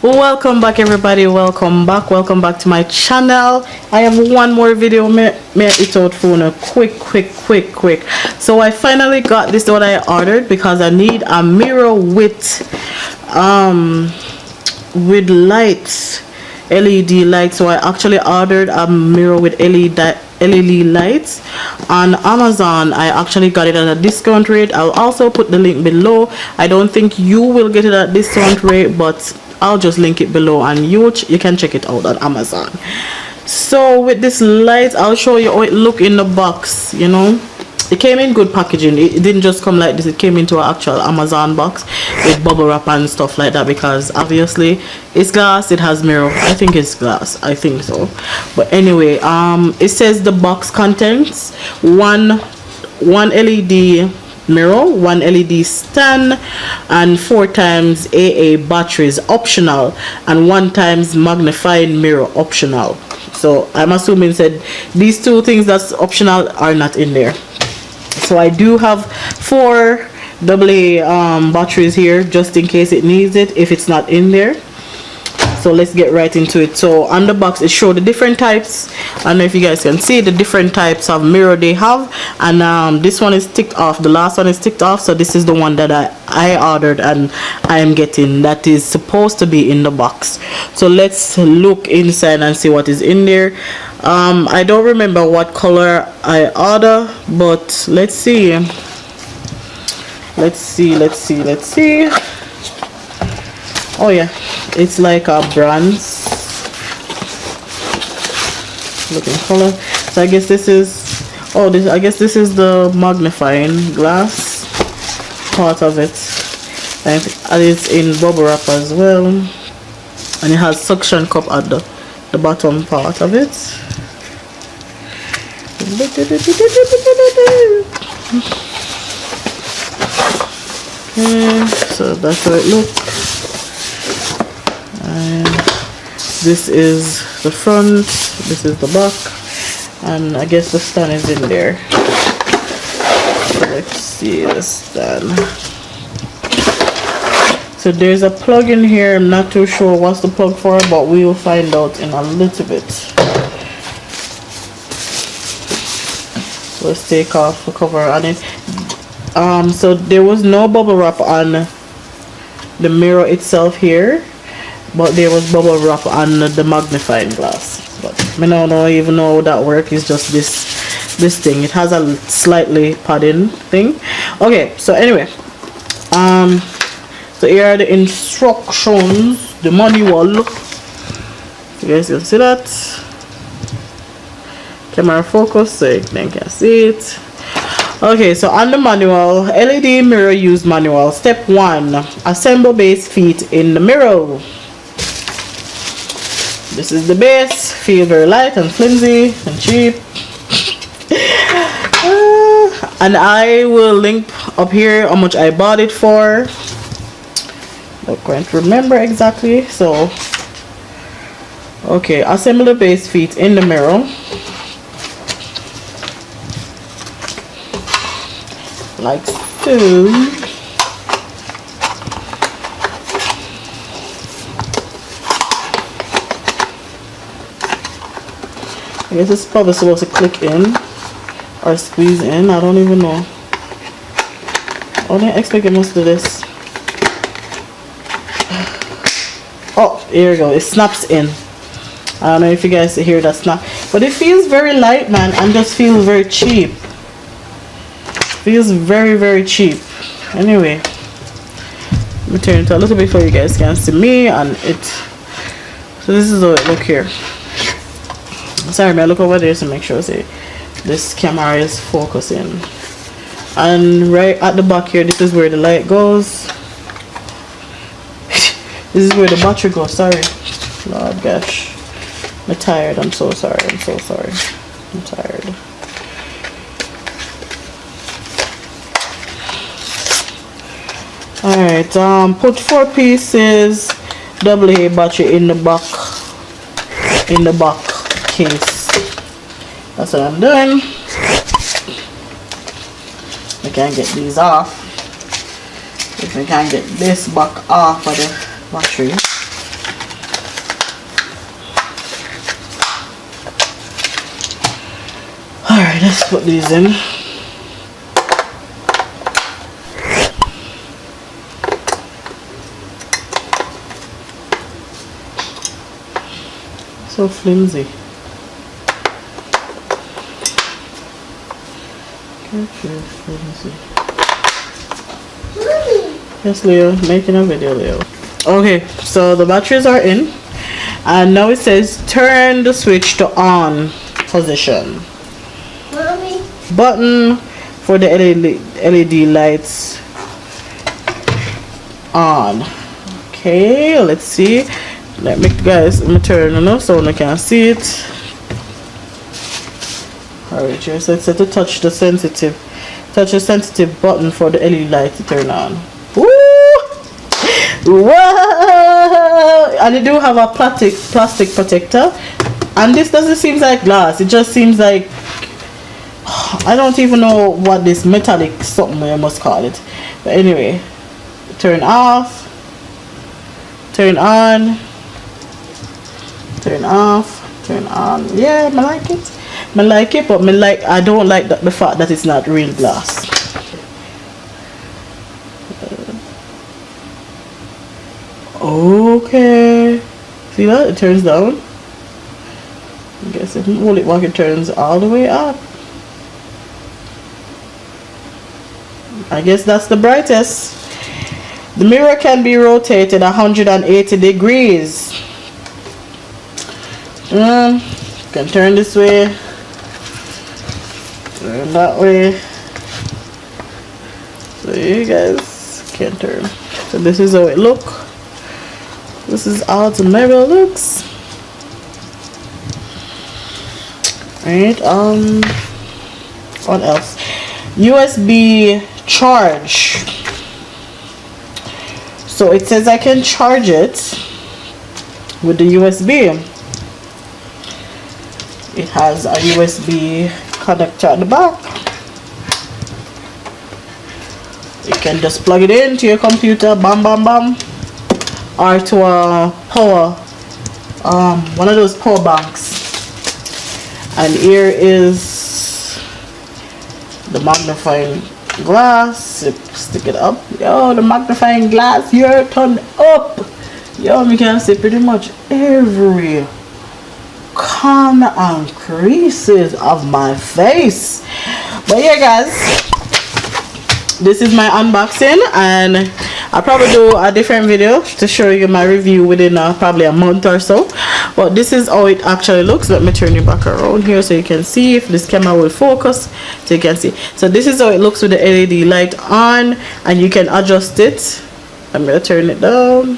Welcome back, everybody. Welcome back to my channel. I have one more video. May it out for a quick. So I finally got this what I ordered because I need a mirror with lights, LED lights. So I actually ordered a mirror with LED lights on Amazon. I actually got it at a discount rate. I'll also put the link below. I don't think you will get it at discount rate, but I'll just link it below and you can check it out on Amazon. So with this light, I'll show you how it look in the box. You know, it came in good packaging. It didn't just come like this. It came into an actual Amazon box with bubble wrap and stuff like that, because obviously it's glass. It has mirror. I think it's glass. I think so. But anyway, it says the box contents one LED mirror, one LED stand, and 4 times AA batteries optional, and 1 times magnifying mirror optional. So I'm assuming said these 2 things that's optional are not in there. So I do have 4 AA batteries here just in case it needs it if it's not in there. So let's get right into it. So on the box it showed the different types. I don't know if you guys can see the different types of mirror they have, and this one is ticked off. The last one is ticked off, so this is the one that I ordered and I am getting, that is supposed to be in the box. So let's look inside and see what is in there. I don't remember what color I ordered, but let's see. Oh yeah, it's like a bronze looking color. So I guess this is, I guess this is the magnifying glass part of it, and it's in bubble wrap as well, and it has suction cup at the bottom part of it. So that's how it looks. And this is the front, this is the back, and I guess the stand is in there. So let's see the stand. So there's a plug in here. I'm not too sure what's the plug for, but we will find out in a little bit. So let's take off the cover on it. So there was no bubble wrap on the mirror itself here, but there was bubble wrap on the magnifying glass. But I don't even know how that works. It's just this thing. It has a slightly padding thing. Okay, so anyway, so here are the instructions, the manual. You guys can see that. Camera focus so you can see it. Okay, so on the manual, LED mirror use manual. Step 1, assemble base feet in the mirror. This is the base. Feel very light and flimsy and cheap. And I will link up here how much I bought it for. I can't remember exactly. So okay, assemble the base feet in the mirror. Like so. I guess it's probably supposed to click in or squeeze in. I don't even know. I didn't expect it must do this. Oh, here we go. It snaps in. I don't know if you guys hear that snap, but it feels very light, man, and just feels very cheap. Feels very cheap. Anyway, let me turn it a little bit so you guys can see me and it. So this is how it look here. Sorry, man, look over there to make sure this camera is focusing. And right at the back here, this is where the light goes. This is where the battery goes. Sorry, Lord gosh, I'm tired. I'm so sorry. I'm tired. Alright, put 4 pieces AA battery in the back case. That's what I'm doing. I can get these off. If we can get this back off of the battery. Alright, let's put these in. So flimsy. Flimsy. Yes, Leo, making a video, Leo. Okay, so the batteries are in, and now it says turn the switch to on position. Mommy. Button for the LED lights on. Okay, let's see. Let me turn enough so I can see it. Alright, so it's set to touch the sensitive button for the LED light to turn on. Woo! Whoa! And they do have a plastic protector, and this doesn't seem like glass. It just seems like, I don't even know what this metallic something I must call it. But anyway, turn off, turn on, turn off, turn on. Yeah, I like it. I like it, but I don't like the fact that it's not real glass. Okay, see that? It turns down. I guess if you hold it back, it turns all the way up. I guess that's the brightest. The mirror can be rotated 180 degrees. Can turn this way, turn that way, so you guys can turn. So this is how it looks. This is how the mirror looks. Right, what else? USB charge. So it says I can charge it with the USB. It has a USB connector at the back. You can just plug it into your computer, bam bam bam, or to a power, one of those power banks. And here is the magnifying glass. Stick it up. Yo, the magnifying glass here turned up. Yo, we can see pretty much every corner and creases of my face. But yeah, guys, this is my unboxing, and I'll probably do a different video to show you my review within probably a month or so. But this is how it actually looks. Let me turn it back around here so you can see if this camera will focus, so you can see. So this is how it looks with the LED light on, and you can adjust it. I'm gonna turn it down,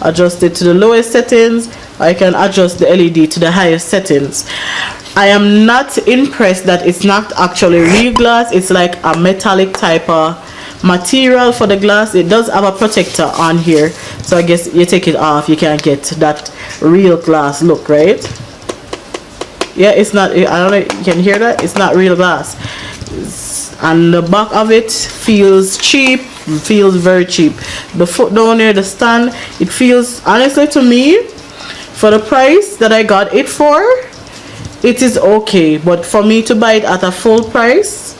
adjust it to the lowest settings. I can adjust the LED to the highest settings. I am not impressed that it's not actually real glass. It's like a metallic type of material for the glass. It does have a protector on here, so I guess you take it off, you can get that real glass look, right? Yeah, it's not, I don't know, you can hear that? It's not real glass. And the back of it feels cheap, feels very cheap. The foot down there, the stand, it feels, honestly to me, for the price that I got it for, it is okay. But for me to buy it at a full price,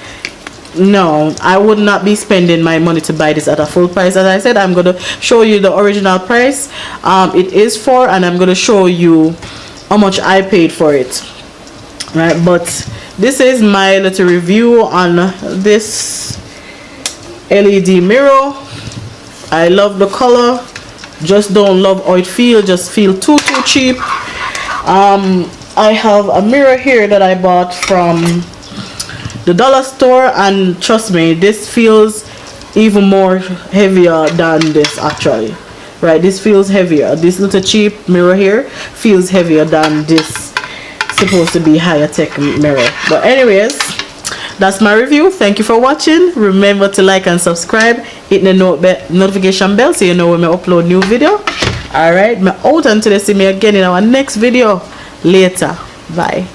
no, I would not be spending my money to buy this at a full price. As I said, I'm going to show you the original price it is for, and I'm going to show you how much I paid for it. Right, but this is my little review on this LED mirror. I love the color, just don't love how it feels. Just feel too cheap. I have a mirror here that I bought from the dollar store, and trust me, this feels even more heavier than this actually. Right, this feels heavier. This little cheap mirror here feels heavier than this supposed to be higher tech mirror. But anyways, that's my review. Thank you for watching. Remember to like and subscribe, hit the notification bell so you know when I upload new video. Alright, I'm out until you see me again in our next video later. Bye.